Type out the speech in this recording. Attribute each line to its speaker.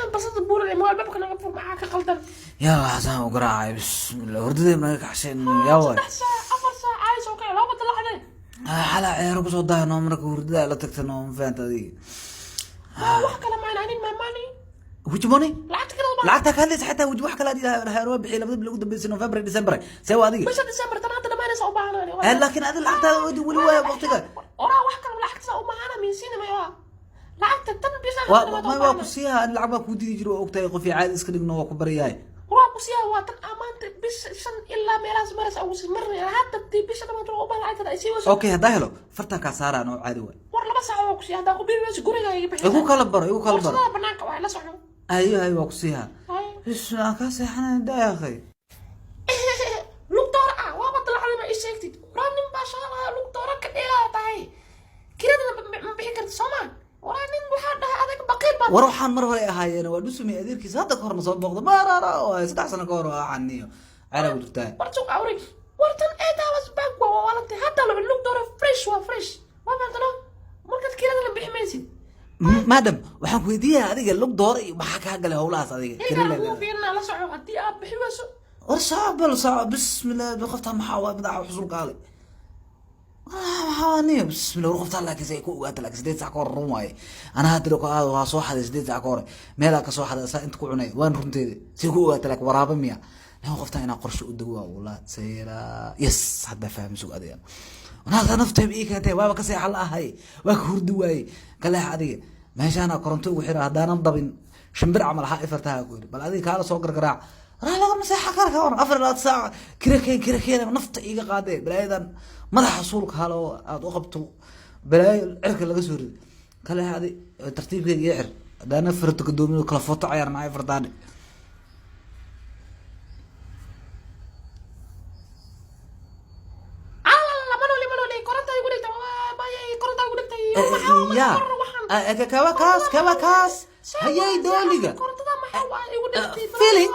Speaker 1: البساطة بقول ما الباب كان يقفل معاك غلطان
Speaker 2: يلا حسن وقراعي بسم الله وردي ما عشان يا وي
Speaker 1: 3 ساعة 4 ساعة عايز اوكي لا بطلع عليه
Speaker 2: حلا عير كسو داي نومرك وردي لا تكتنو فانت دي
Speaker 1: wax kale ma aanin ma mani
Speaker 2: وجبوني
Speaker 1: lacagta kale
Speaker 2: lacagta hadii xataa wajib wax kala diidaa hayro bixi labada bil ugu dambeysay November December say adiga
Speaker 1: bisha December tan hadda dhamaanaysa u baahanaan
Speaker 2: laakiin adiga lacagta wadi wali way waqtiga
Speaker 1: ora wax kale lacagta u baahana min sinima yaa lacagta tan bisha
Speaker 2: ma waa ku siiha lacag ba ku diidi jiro ogtay qof caadi iska dhigno waa ku bariyaay
Speaker 1: ora ku siiha waa tan amaanta bisha shan ilaa meelaas maras ugu marnay hadda bisha dhamaad u baahanaysa ay sii waso
Speaker 2: okay hadaa helo fartan ka saaraan oo caadi way
Speaker 1: war laba saac ku siiha hadda ku biirayso guriga ay bixin
Speaker 2: igu kala baro
Speaker 1: banaanka waa la socdo
Speaker 2: ايوه ايوه وقصيها ايش كاس احنا دا يا اخي
Speaker 1: لوكتور وما طلع لي ما ايشيكتي راني مباشره لوكتور كديلا تاي كيرنا ما بخي كرت سومان وراني waxaa dhahay adag baqiil baa
Speaker 2: waruxan mar hore ahaayeen waa dhusumi adeerkiisa hadda korna soo boqdo marara oo 3 sano ka hor aaniyo ana u jirtaa
Speaker 1: wartu awri wartan eeda was back waa walanta hadda looktور fresh waa bantano marka kiirada la bixmaysid
Speaker 2: madam waxaan ku weydiiyaa adiga lug doora iyo waxa ka galay howlahaas adiga
Speaker 1: kiirada fiirna la soco hadii aad bixiwayso
Speaker 2: war صعب بسم الله بقفتها محاوى بدع حصول قالي حوانيه بسم الله وقفتها لك زي كو قالت لك سديت ساكور رماي انا هاد لو وا سو خد سديت ساكور ميلا كسو خد انت كو عناي وان رنتيدي سي كو قالت لك ورابه ميا لو قفتها انا قرش ودغوا والله سيرا يس حدا فاهم سوق اديان انا نفتي بيك انت وابا كسي حل اهي واك هردي واي كلا ادي ماشي انا كورنتو وخير هدانا ضبن شمبر عمل حائفتها اقول بل ادي كالا سو قرقراع راه لا مساحه كركا ور افر لا ساعه كركين نفط ايغا قاده بلايدان مدح حصولك هالو اد او قبتو بلاي عرك laga soo rid kale hadi tartiibkeega yixir dana farta kadoomiyo kala foto ciyaar macay fardaan يا كواكاس هيا دوليغا feeling